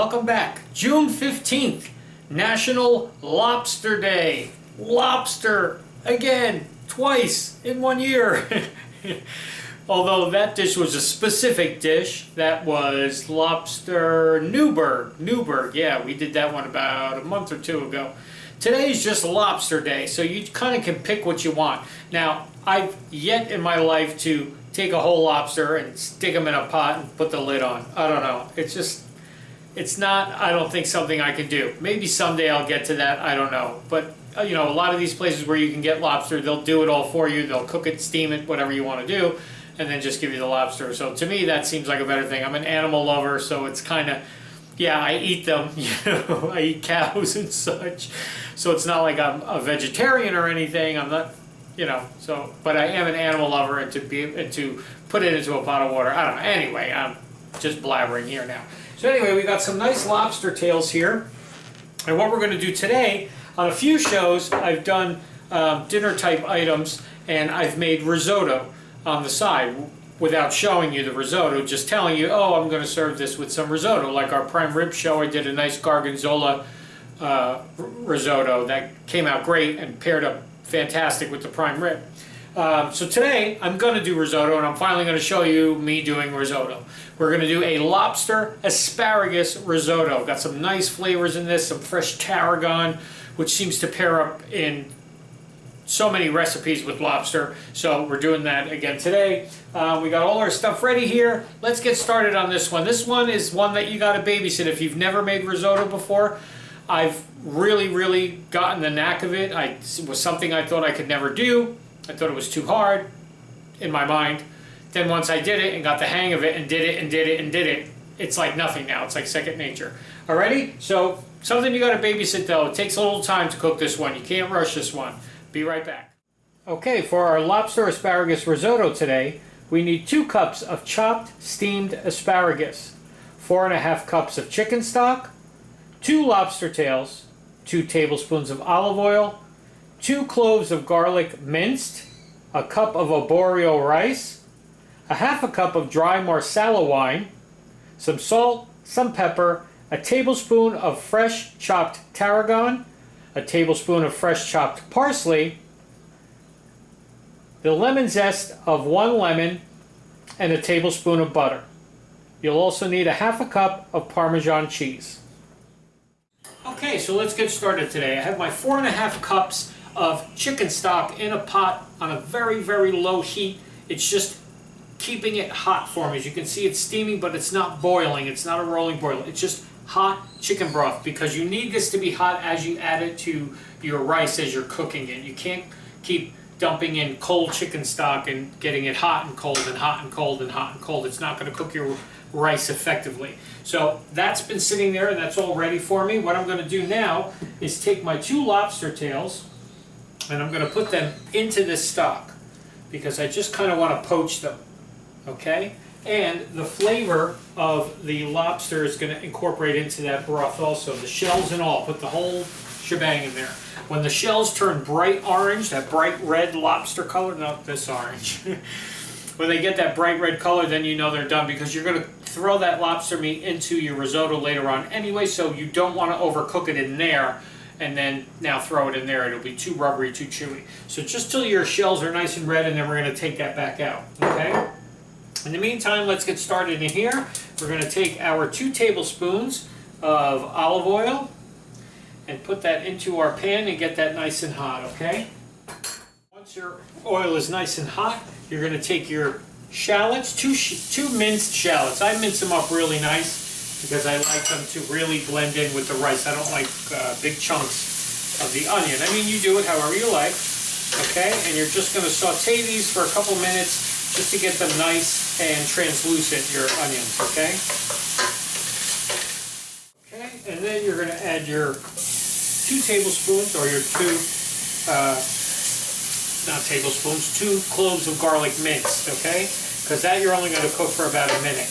welcome back. June 15th, National Lobster Day. Lobster, again, twice in 1 year. Although that dish was a specific dish. That was lobster Newburg. Yeah, we did that one about a month or two ago. Today's just Lobster Day, so you kind of can pick what you want. Now, I've yet in my life to take a whole lobster and stick them in a pot and put the lid on. I don't know. It's not, I don't think, something I can do. Maybe someday I'll get to that, I don't know. But, you know, a lot of these places where you can get lobster, they'll do it all for you. They'll cook it, steam it, whatever you want to do, and then just give you the lobster. So to me, that seems like a better thing. I'm an animal lover, so it's kind of, yeah, I eat them, you know, I eat cows and such. So it's not like I'm a vegetarian or anything. I'm not, you know, so, but I am an animal lover, and to put it into a pot of water, I don't know. Anyway, I'm just blabbering here now. So anyway, we got some nice lobster tails here. And what we're going to do today, on a few shows, I've done dinner type items, and I've made risotto on the side without showing you the risotto, just telling you, oh, I'm going to serve this with some risotto. Like our prime rib show, I did a nice gorgonzola risotto that came out great and paired up fantastic with the prime rib. So today I'm going to do risotto, and I'm finally going to show you me doing risotto. We're going to do a lobster asparagus risotto. Got some nice flavors in this, some fresh tarragon, which seems to pair up in so many recipes with lobster. So we're doing that again today. We got all our stuff ready here. Let's get started on this one. This one is one that you got to babysit if you've never made risotto before. I've really gotten the knack of it. It was something I thought I could never do. I thought it was too hard in my mind. Then once I did it and got the hang of it and did it, it's like nothing now. It's like second nature. Alrighty? So something you got to babysit though. It takes a little time to cook this one. You can't rush this one. Be right back. Okay, for our lobster asparagus risotto today, we need 2 cups of chopped steamed asparagus, 4½ cups of chicken stock, 2 lobster tails, 2 tablespoons of olive oil, 2 cloves of garlic minced, a cup of arborio rice, ½ cup of dry marsala wine, some salt, some pepper, a tablespoon of fresh chopped tarragon, a tablespoon of fresh chopped parsley, the lemon zest of 1 lemon, and a tablespoon of butter. You'll also need ½ cup of Parmesan cheese. Okay, so let's get started today. I have my 4½ cups of chicken stock in a pot on a very low heat. It's just keeping it hot for me. As you can see, it's steaming, but it's not boiling. It's not a rolling boil. It's just hot chicken broth, because you need this to be hot as you add it to your rice as you're cooking it. You can't keep dumping in cold chicken stock and getting it hot and cold and hot and cold and hot and cold. It's not going to cook your rice effectively. So that's been sitting there, and that's all ready for me. What I'm going to do now is take my 2 lobster tails, and I'm going to put them into this stock, because I just kind of want to poach them. Okay? And the flavor of the lobster is going to incorporate into that broth also. The shells and all. Put the whole shebang in there. When the shells turn bright orange, that bright red lobster color, not this orange. When they get that bright red color, then you know they're done, because you're going to throw that lobster meat into your risotto later on anyway, so you don't want to overcook it in there and then now throw it in there. It'll be too rubbery, too chewy. So just till your shells are nice and red, and then we're going to take that back out. Okay? In the meantime, let's get started in here. We're going to take our 2 tablespoons of olive oil and put that into our pan and get that nice and hot, okay? Once your oil is nice and hot, you're going to take your shallots, two minced shallots. I mince them up really nice because I like them to really blend in with the rice. I don't like big chunks of the onion. I mean, you do it however you like, okay? And you're just going to saute these for a couple minutes just to get them nice and translucent, your onions, okay? Okay, and then you're going to add your 2 tablespoons, or your 2, not tablespoons, 2 cloves of garlic minced, okay? Because that you're only going to cook for about a minute.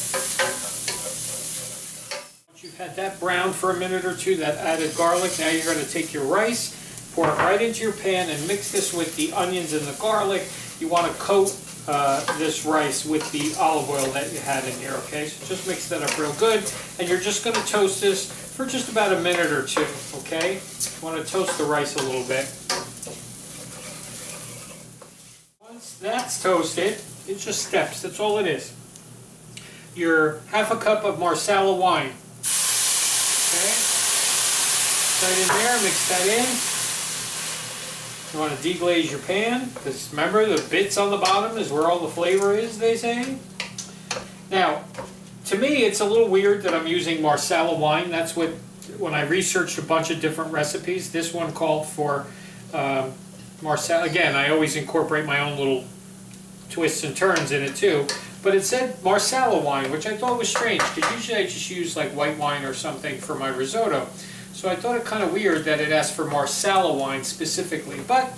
Once you've had that brown for a minute or 2, that added garlic, now you're going to take your rice, pour it right into your pan, and mix this with the onions and the garlic. You want to coat this rice with the olive oil that you had in here, okay? So just mix that up real good, and you're just going to toast this for just about a minute or two, okay? You want to toast the rice a little bit. Once that's toasted, it's just steps, that's all it is. Your half a cup of Marsala wine, okay? Put that in there, mix that in. You want to deglaze your pan, because remember the bits on the bottom is where all the flavor is, they say. Now, to me it's a little weird that I'm using Marsala wine. That's what, when I researched a bunch of different recipes, this one called for Marsala. Again, I always incorporate my own little twists and turns in it too. But it said Marsala wine, which I thought was strange, because usually I just use like white wine or something for my risotto. So I thought it kind of weird that it asked for Marsala wine specifically, but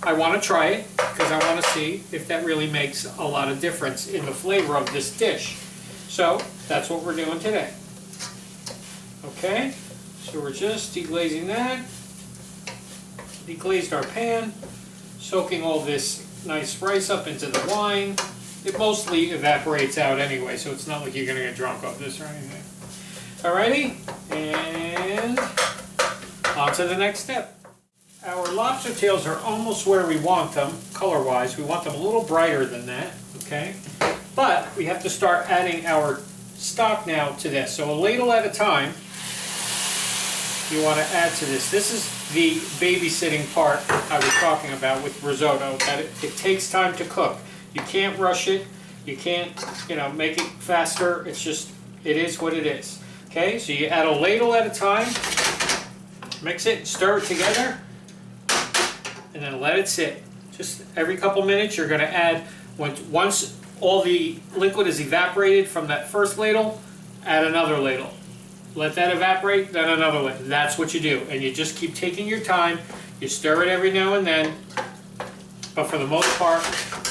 I want to try it because I want to see if that really makes a lot of difference in the flavor of this dish. So that's what we're doing today. Okay, so we're just deglazing that. Deglazed our pan, soaking all this nice rice up into the wine. It mostly evaporates out anyway, so it's not like you're going to get drunk off this or anything. Alrighty, and on to the next step. Our lobster tails are almost where we want them, color-wise. We want them a little brighter than that, okay? But we have to start adding our stock now to this. So a ladle at a time, you want to add to this. This is the babysitting part I was talking about with risotto, that it takes time to cook. You can't rush it. You can't, make it faster. It's just, it is what it is. Okay, so you add a ladle at a time, mix it, stir it together, and then let it sit. Just every couple minutes you're going to add, once all the liquid is evaporated from that first ladle, add another ladle. Let that evaporate, then another ladle. That's what you do, and you just keep taking your time. You stir it every now and then, but for the most part,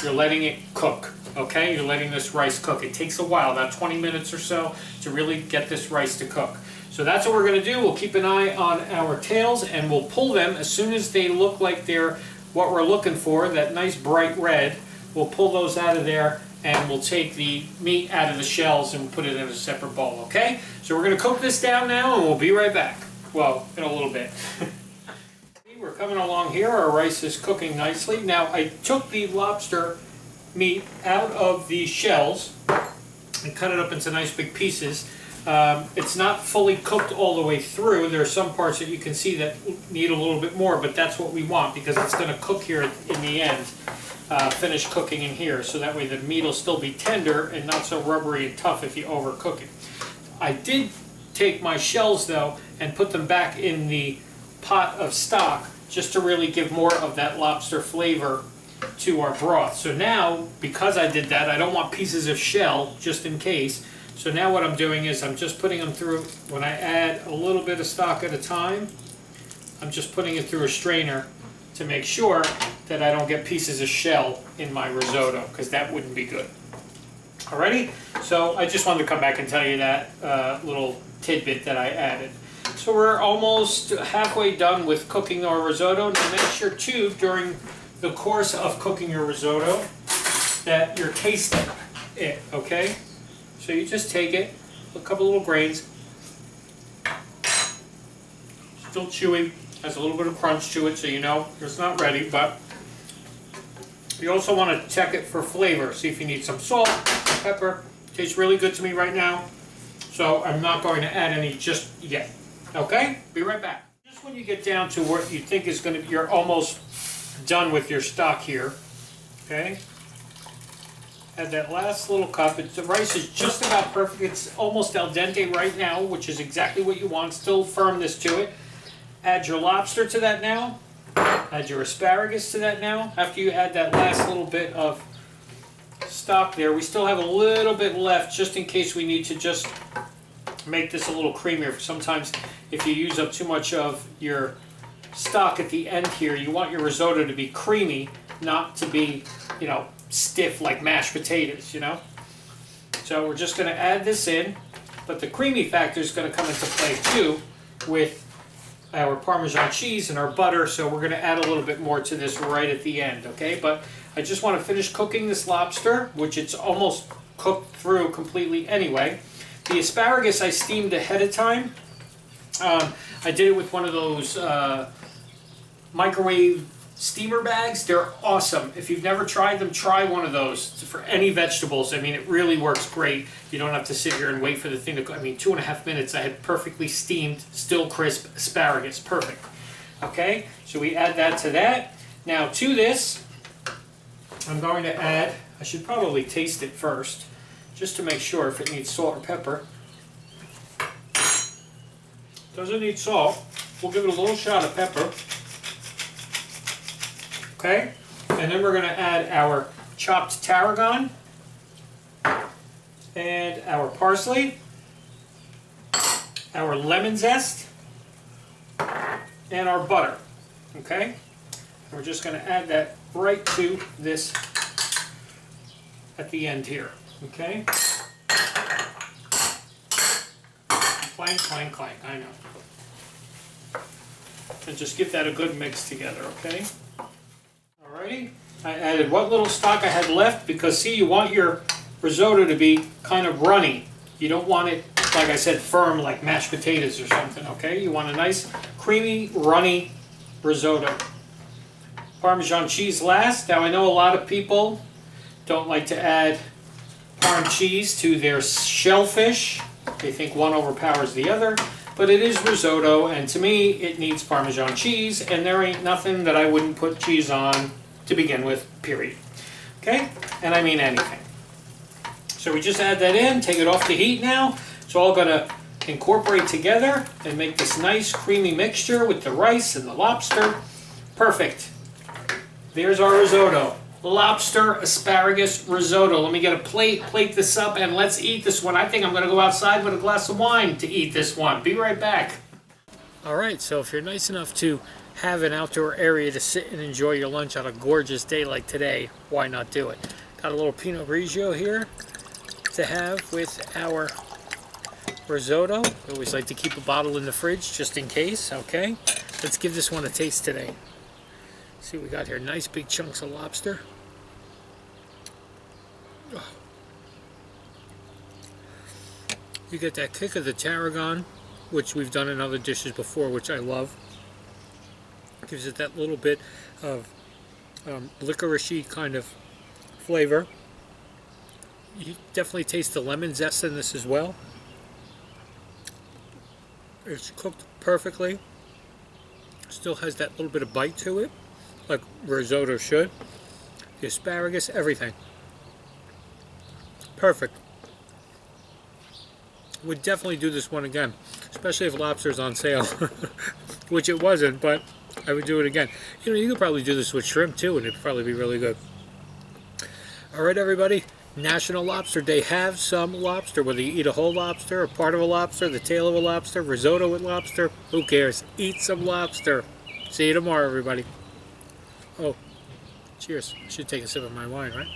you're letting it cook. Okay, you're letting this rice cook. It takes a while, about 20 minutes or so, to really get this rice to cook. So that's what we're going to do. We'll keep an eye on our tails, and we'll pull them as soon as they look like they're what we're looking for, that nice bright red. We'll pull those out of there, and we'll take the meat out of the shells and put it in a separate bowl, okay? So we're going to cook this down now, and we'll be right back. Well, in a little bit. We're coming along here. Our rice is cooking nicely. Now, I took the lobster meat out of the shells and cut it up into nice big pieces. It's not fully cooked all the way through. There are some parts that you can see that need a little bit more, but that's what we want because it's going to cook here in the end, finish cooking in here, so that way the meat will still be tender and not so rubbery and tough if you overcook it. I did take my shells though and put them back in the pot of stock just to really give more of that lobster flavor to our broth. So now, because I did that, I don't want pieces of shell just in case. So now what I'm doing is I'm just putting them through, when I add a little bit of stock at a time, I'm just putting it through a strainer to make sure that I don't get pieces of shell in my risotto, because that wouldn't be good. Alrighty, so I just wanted to come back and tell you that little tidbit that I added. So we're almost halfway done with cooking our risotto. Now make sure too, during the course of cooking your risotto, that you're tasting it, okay? So you just take it, a couple little grains, still chewy, has a little bit of crunch to it, so you know it's not ready, but you also want to check it for flavor. See if you need some salt, pepper. Tastes really good to me right now, so I'm not going to add any just yet. Okay? Be right back. Just when you get down to what you think is going to, you're almost done with your stock here, okay? Add that last little cup. The rice is just about perfect. It's almost al dente right now, which is exactly what you want. Still firmness to it. Add your lobster to that now. Add your asparagus to that now. After you add that last little bit of stock there, we still have a little bit left just in case we need to just make this a little creamier. Sometimes if you use up too much of your stock at the end here, you want your risotto to be creamy, not to be, stiff like mashed potatoes, So we're just going to add this in, but the creamy factor is going to come into play too with our Parmesan cheese and our butter, so we're going to add a little bit more to this right at the end, okay? But I just want to finish cooking this lobster, which it's almost cooked through completely anyway. The asparagus I steamed ahead of time. I did it with one of those microwave steamer bags. They're awesome. If you've never tried them, try one of those for any vegetables. I mean, it really works great. You don't have to sit here and wait for the thing to cook. I mean, 2.5 minutes, I had perfectly steamed, still crisp asparagus. Perfect. Okay, so we add that to that. Now to this, I'm going to add, I should probably taste it first, just to make sure if it needs salt or pepper. Doesn't need salt. We'll give it a little shot of pepper. Okay, and then we're going to add our chopped tarragon and our parsley, our lemon zest, and our butter. Okay, and we're just going to add that right to this at the end here. Okay, clank, clank, clank. I know. And just give that a good mix together. Okay. Alrighty, I added what little stock I had left because see, you want your risotto to be kind of runny. You don't want it, like I said, firm like mashed potatoes or something, okay? You want a nice, creamy, runny risotto. Parmesan cheese last. Now I know a lot of people don't like to add Parm cheese to their shellfish. They think one overpowers the other, but it is risotto, and to me it needs Parmesan cheese, and there ain't nothing that I wouldn't put cheese on to begin with, period. Okay? And I mean anything. So we just add that in, take it off the heat now. It's all going to incorporate together and make this nice creamy mixture with the rice and the lobster. Perfect. There's our risotto. Lobster asparagus risotto. Let me get a plate this up, and let's eat this one. I think I'm going to go outside with a glass of wine to eat this one. Be right back. Alright, so if you're nice enough to have an outdoor area to sit and enjoy your lunch on a gorgeous day like today, why not do it? Got a little Pinot Grigio here to have with our risotto. I always like to keep a bottle in the fridge just in case, okay? Let's give this one a taste today. See what we got here. Nice big chunks of lobster. Oh. You get that kick of the tarragon, which we've done in other dishes before, which I love. Gives it that little bit of licorice-y kind of flavor. You definitely taste the lemon zest in this as well. It's cooked perfectly. Still has that little bit of bite to it, like risotto should. The asparagus, everything. Perfect. Would definitely do this one again, especially if lobster's on sale, which it wasn't, but I would do it again. You know, you could probably do this with shrimp too, and it'd probably be really good. All right, everybody. National Lobster Day. Have some lobster, whether you eat a whole lobster, a part of a lobster, the tail of a lobster, risotto with lobster, who cares? Eat some lobster. See you tomorrow, everybody. Oh, cheers. I should take a sip of my wine, right?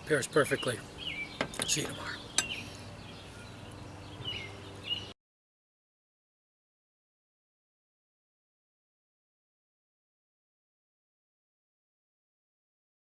Pairs perfectly. See you tomorrow.